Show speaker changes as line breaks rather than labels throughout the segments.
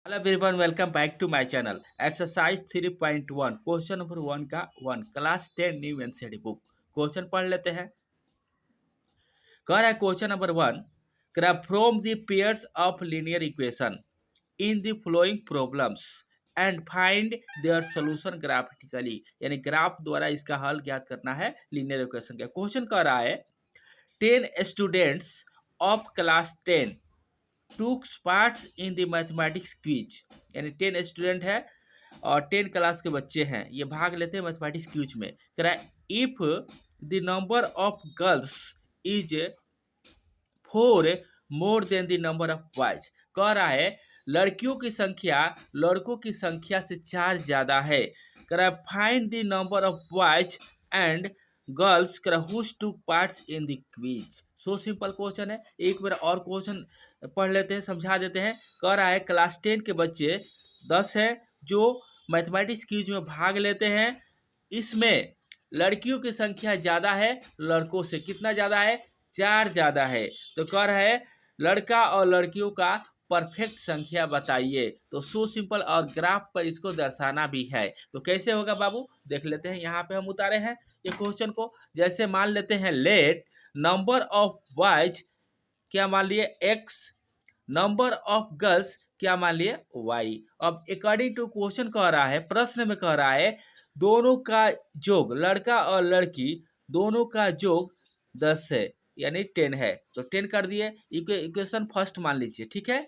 Hello everyone, welcome back to my channel. Exercise 3.1 question number 1 का 1 class 10 new NCERT book. Question पढ़ लेते हैं। कह रहा है question number 1, from the pairs of linear equation in the following problems and find their solution graphically, यानी graph द्वारा इसका हल ज्ञात करना है लीनियर इक्वेशन का। क्वेश्चन कह रहा है 10 स्टूडेंट्स ऑफ क्लास 10 टूक parts in the mathematics quiz, यानी 10 स्टूडेंट है और 10 क्लास के बच्चे हैं, ये भाग लेते हैं मैथमेटिक्स क्विज में। कह रहा है if the number of girls is 4 more than the number of boys. कह रहा है लड़कियों की संख्या लड़कों की संख्या से 4 ज्यादा है। कह रहा है find the number of boys and girls who took parts in the quiz. So simple question है। एक बार और क्वेश्चन पढ़ लेते हैं, समझा देते हैं। कह रहा है क्लास 10 के बच्चे 10 हैं जो मैथमेटिक्स क्विज में भाग लेते हैं। इसमें लड़कियों की संख्या ज़्यादा है लड़कों से। कितना ज़्यादा है? 4 ज़्यादा है। तो कह रहा है लड़का और लड़कियों का परफेक्ट संख्या बताइए। तो सो सिंपल और ग्राफ पर इसको दर्शाना भी है। तो कैसे होगा बाबू, देख लेते हैं। यहाँ पे हम उतारे हैं ये क्वेश्चन को। जैसे मान लेते हैं लेट नंबर ऑफ बॉयज क्या मान लिए x, नंबर ऑफ गर्ल्स क्या मान लिए y। अब अकॉर्डिंग टू क्वेश्चन कह रहा है, प्रश्न में कह रहा है दोनों का योग, लड़का और लड़की दोनों का योग 10 है, यानी 10 है। तो 10 कर दिए। इक्वेशन फर्स्ट मान लीजिए, ठीक है।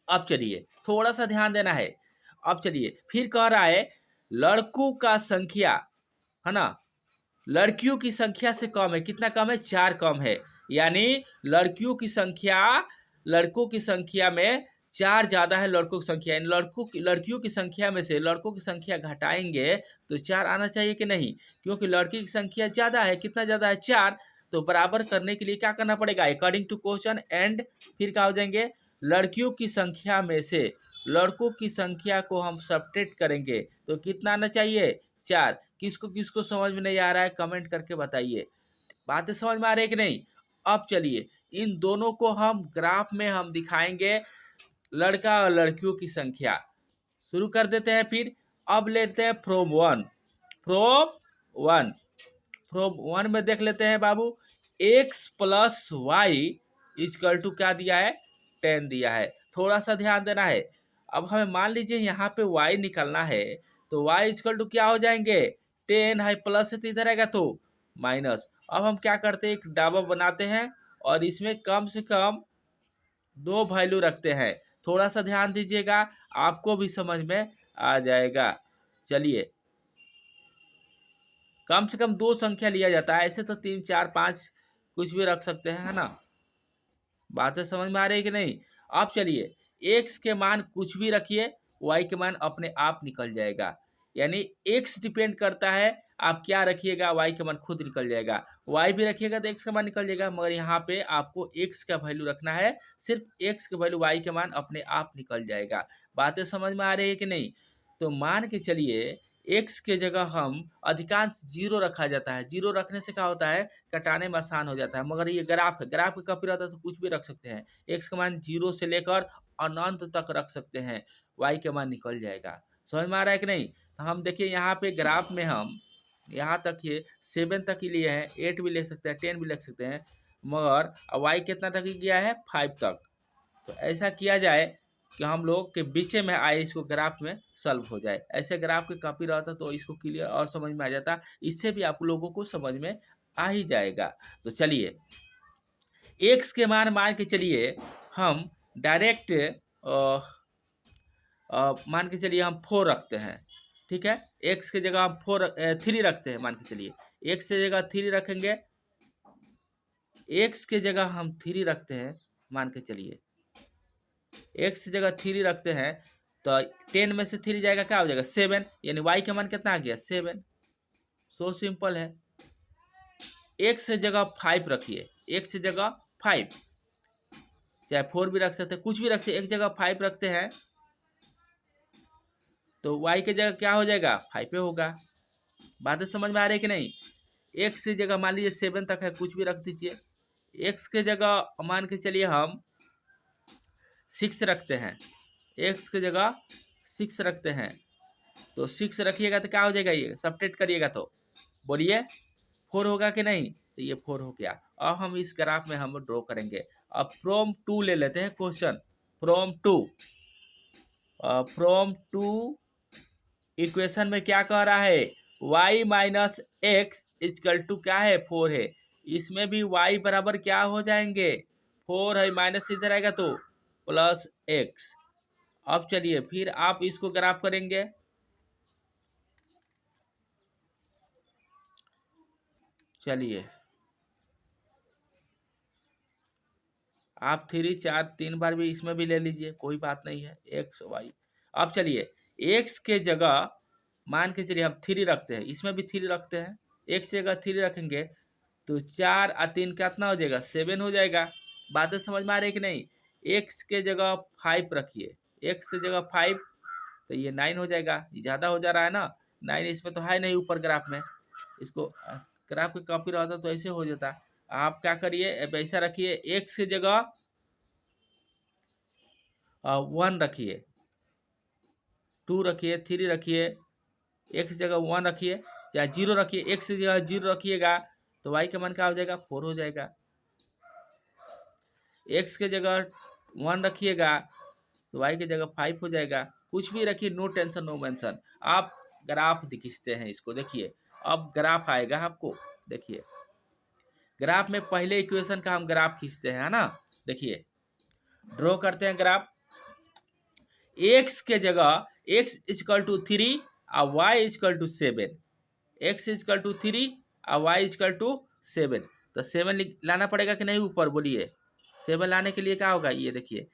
अब चलिए थोड़ा सा ध्यान देना है। अब चलिए फिर कह रहा है लड़कों का संख्या है ना, लड़कियों की संख्या से कम है। कितना कम है? 4 कम है। यानी लड़कियों की संख्या लड़कों की संख्या में 4 ज्यादा है लड़कों की संख्या। यानी लड़कियों की संख्या में से लड़कों की संख्या घटाएंगे तो 4 आना चाहिए कि नहीं, क्योंकि लड़की की संख्या ज्यादा है। कितना ज्यादा है? 4। तो बराबर करने के लिए क्या करना पड़ेगा? अकॉर्डिंग टू क्वेश्चन एंड फिर क्या हो जाएंगे, लड़कियों की संख्या में से लड़कों की संख्या को हम सब्ट्रैक्ट करेंगे तो कितना आना चाहिए? 4। किसको किसको समझ में नहीं आ रहा है कमेंट करके बताइए। बातें समझ में आ रही है कि नहीं? अब चलिए इन दोनों को हम ग्राफ में हम दिखाएंगे लड़का और लड़कियों की संख्या। शुरू कर देते हैं। फिर अब लेते हैं फ्रॉम वन फ्रॉम वन में देख लेते हैं बाबू। x plus y equal to क्या दिया है? 10 दिया है। थोड़ा सा ध्यान देना है। अब हमें मान लीजिए यहाँ पे y निकालना है तो y इजकल टू क्या हो जाएंगे? 10 है, प्लस है तो इधर आएगा तो माइनस। अब हम क्या करते हैं, एक डाबा बनाते हैं और इसमें कम से कम 2 वैल्यू रखते हैं। थोड़ा सा ध्यान दीजिएगा, आपको भी समझ में आ जाएगा। चलिए कम से कम 2 संख्या लिया जाता है, ऐसे तो 3 4 5 कुछ भी रख सकते हैं, है ना। बातें समझ में आ रही है कि नहीं? अब चलिए x के मान कुछ भी रखिए, y के मान अपने आप निकल जाएगा। यानी x डिपेंड करता है आप क्या रखिएगा, y का मान खुद निकल जाएगा। y भी रखिएगा तो x का मान निकल जाएगा, मगर यहाँ पे आपको x का वैल्यू रखना है। सिर्फ x का वैल्यू, y का मान अपने आप निकल जाएगा। बातें समझ में आ रही है कि नहीं? तो मान के चलिए x के जगह हम अधिकांश 0 रखा जाता है। 0 रखने से क्या होता है, कटाने में आसान हो जाता है। मगर ये ग्राफ है, ग्राफ का कॉपी रहता है तो कुछ भी रख सकते हैं। x का मान 0 से लेकर अनंत तक रख सकते हैं, y का मान निकल जाएगा। समझ में आ रहा है कि नहीं? तो हम देखिए यहाँ पे ग्राफ में हम यहाँ तक ये 7 तक ही लिए हैं, 8 भी ले सकते हैं, 10 भी लिख सकते हैं, मगर y कितना तक ही गया है? 5 तक। तो ऐसा किया जाए कि हम लोग के बीच में आए, इसको ग्राफ में सॉल्व हो जाए। ऐसे ग्राफ के कॉपी रहता तो इसको क्लियर और समझ में आ जाता। इससे भी आप लोगों को समझ में आ ही जाएगा। तो चलिए x के मान के चलिए हम डायरेक्ट मान के चलिए हम 4 रखते हैं, ठीक है। x की जगह हम 3 रखते हैं। मान के चलिए x की जगह 3 रखेंगे, x की जगह हम 3 रखते हैं। मान के चलिए x की जगह 3 रखते हैं तो 10 में से 3 जाएगा, क्या हो जाएगा? 7। यानी y का मान कितना आ गया? 7। सो सिंपल है। x से जगह 5 रखिए, x से जगह 5, चाहे 4 भी रख सकते हैं, कुछ भी रख सकते। एक जगह 5 रखते हैं तो y की जगह क्या हो जाएगा? 5 पे होगा। बातें समझ में आ रही है कि नहीं? x की जगह मान लीजिए 7 तक है, कुछ भी रख दीजिए। x के जगह मान के चलिए हम 6 रखते हैं, एक्स की जगह 6 रखते हैं, तो 6 रखिएगा तो क्या हो जाएगा, ये सब्ट्रैक्ट करिएगा तो बोलिए 4 होगा कि नहीं, तो ये 4 हो गया। अब हम इस ग्राफ में हम ड्रॉ करेंगे। अब फ्रॉम 2 ले लेते हैं क्वेश्चन, फ्रॉम टू इक्वेशन में क्या कह रहा है, y minus x equal to क्या है, 4 है। इसमें भी y बराबर क्या हो जाएंगे, 4 है, माइनस इधर आएगा तो प्लस एक्स। अब चलिए फिर आप इसको ग्राफ करेंगे, चलिए आप 3 4 3 बार भी इसमें भी ले लीजिए, कोई बात नहीं है, एक्स वाई। अब चलिए एक्स के जगह मान के चलिए हम 3 रखते हैं, इसमें भी 3 रखते हैं, एक्स की जगह 3 रखेंगे तो 4 और 3 कितना हो जाएगा, 7 हो जाएगा। बातें समझ में आ रही है कि नहीं। एक्स के जगह 5 रखिए, एक्स की जगह 5 तो ये 9 हो जाएगा, ज़्यादा हो जा रहा है ना, 9 इसमें तो है नहीं ऊपर ग्राफ में, इसको ग्राफ की कॉपी रहता तो ऐसे हो जाता। आप क्या करिए, अब ऐसा रखिए, एक्स की जगह 1 रखिए, 2 रखिए, 3 रखिए, एक्स की जगह 1 रखिए, चाहे 0 रखिए, एक्स की जगह 0 रखिएगा तो वाई का मान क्या हो जाएगा, 4 हो जाएगा। एक्स के जगह 1 रखिएगा तो वाई की जगह 5 हो जाएगा। कुछ भी रखिए, नो टेंशन नो मेंशन। आप ग्राफ खींचते हैं इसको, देखिए अब ग्राफ आएगा आपको, देखिए ग्राफ में पहले इक्वेशन का हम ग्राफ खींचते हैं, है ना। देखिए ड्रॉ करते हैं ग्राफ, एक्स के जगह एक्स इजकल टू 3 और y equal to 7, x equal to 3 और वाई इजकल टू 7, तो 7 लाना पड़ेगा कि नहीं ऊपर, बोलिए 7 लाने के लिए क्या होगा, ये देखिए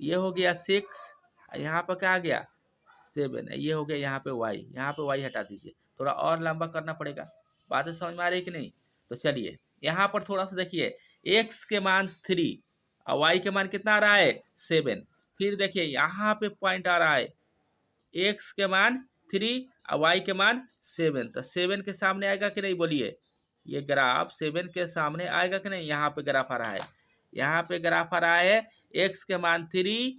ये हो गया 6, यहाँ पर क्या आ गया 7, ये हो गया यहाँ पे वाई, यहाँ पे वाई हटा दीजिए, थोड़ा और लंबा करना पड़ेगा। बातें समझ में आ रही है कि नहीं। तो चलिए यहाँ पर थोड़ा सा देखिए, एक्स के मान 3 और वाई के मान कितना आ रहा है 7। फिर देखिए यहाँ पे पॉइंट आ रहा है, एक्स के मान 3 और वाई के मान 7, तो 7 के सामने आएगा कि नहीं, बोलिए ये ग्राफ 7 के सामने आएगा कि नहीं। यहाँ पे ग्राफ आ रहा है, यहाँ पे ग्राफ आ रहा है, एक्स के मान 3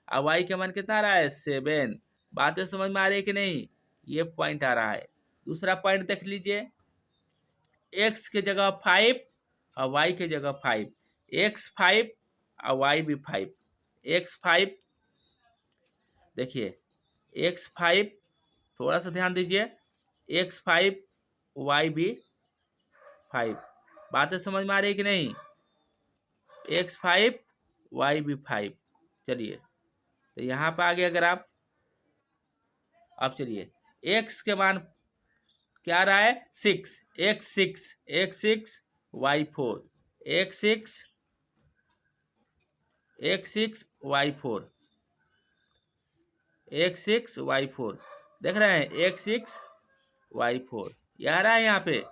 और वाई के मान कितना आ रहा है 7। बातें समझ में आ रही है कि नहीं, ये पॉइंट आ रहा है। दूसरा पॉइंट देख लीजिए, एक्स के जगह 5 और वाई के जगह 5, एक्स 5 और वाई भी 5, एक्स 5, देखिए एक्स 5, थोड़ा सा ध्यान दीजिए, एक्स 5 वाई भी 5। बातें समझ में आ रही है कि नहीं, एक्स 5 वाई भी 5। चलिए तो यहाँ पे आ गया ग्राफ। अब चलिए एक्स के मान क्या आ रहा है 6, x 6, x 6 y 4, x 6, x 6 y 4, x 6 y 4, देख रहे हैं एक्स 6 वाई 4, ये आ रहा है, यहाँ पे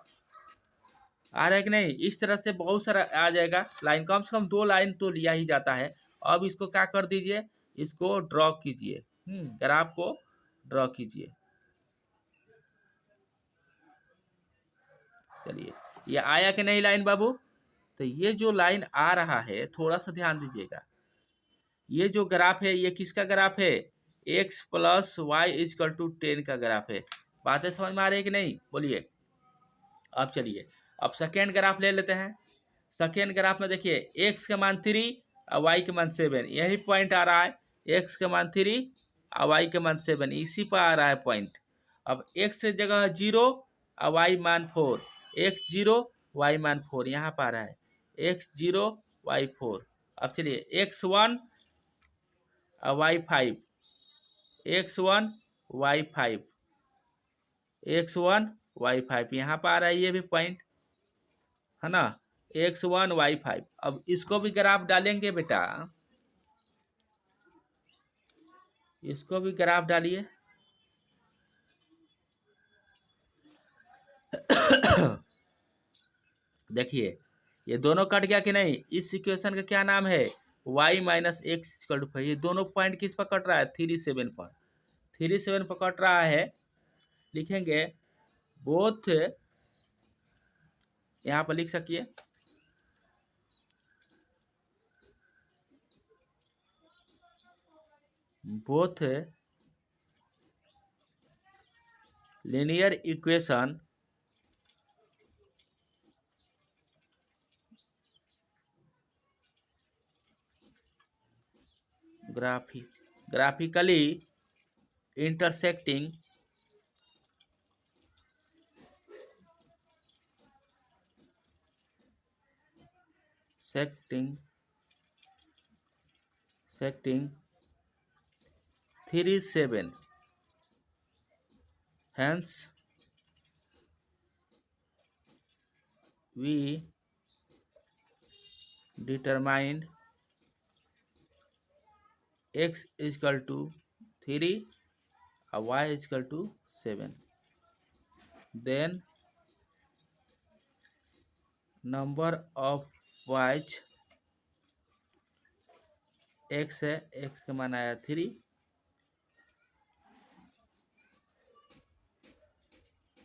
आ रहा है कि नहीं। इस तरह से बहुत सारा आ जाएगा लाइन, कम से कम 2 लाइन तो लिया ही जाता है। अब इसको क्या कर दीजिए, इसको ड्रॉ कीजिए, ग्राफ को ड्रॉ कीजिए। चलिए ये आया कि नहीं लाइन बाबू। तो ये जो लाइन आ रहा है थोड़ा सा ध्यान दीजिएगा, ये जो ग्राफ है ये किसका ग्राफ है, x plus y equal to 10 का ग्राफ है। बातें समझ में आ रही है कि नहीं, बोलिए। अब चलिए अब सेकेंड ग्राफ ले लेते हैं। सेकेंड ग्राफ में देखिए एक्स के मान 3 और वाई के मान 7, यही पॉइंट आ रहा है, एक्स के मान 3 और वाई के मान 7, इसी पर आ रहा है पॉइंट। अब एक्स की जगह 0 और वाई मान 4, एक्स 0 वाई मान 4, यहाँ पर आ रहा है एक्स 0 वाई 4। अब चलिए एक्स 1 और y 5, x 1 y 5, x 1 y 5, यहाँ पर आ रहा है ये भी पॉइंट, है ना, x1 y5। अब इसको भी ग्राफ डालेंगे बेटा, इसको भी ग्राफ डालिए। देखिए ये दोनों कट गया कि नहीं। इस इक्वेशन का क्या नाम है, y minus x equal to 5। ये दोनों पॉइंट किस पर कट रहा है, 3 7 पर, 3 7 पर कट रहा है। लिखेंगे बोथ, यहाँ पर लिख सकिए both linear equation graphically intersecting secting secting 37. Hence, we determined x is equal to 3 and y is equal to 7. Then number of y's x है, x का मान आया 3,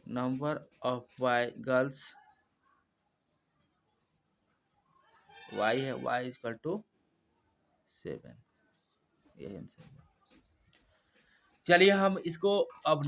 number of y girls y है, y is equal to 7. यही answer है। चलिए हम इसको अब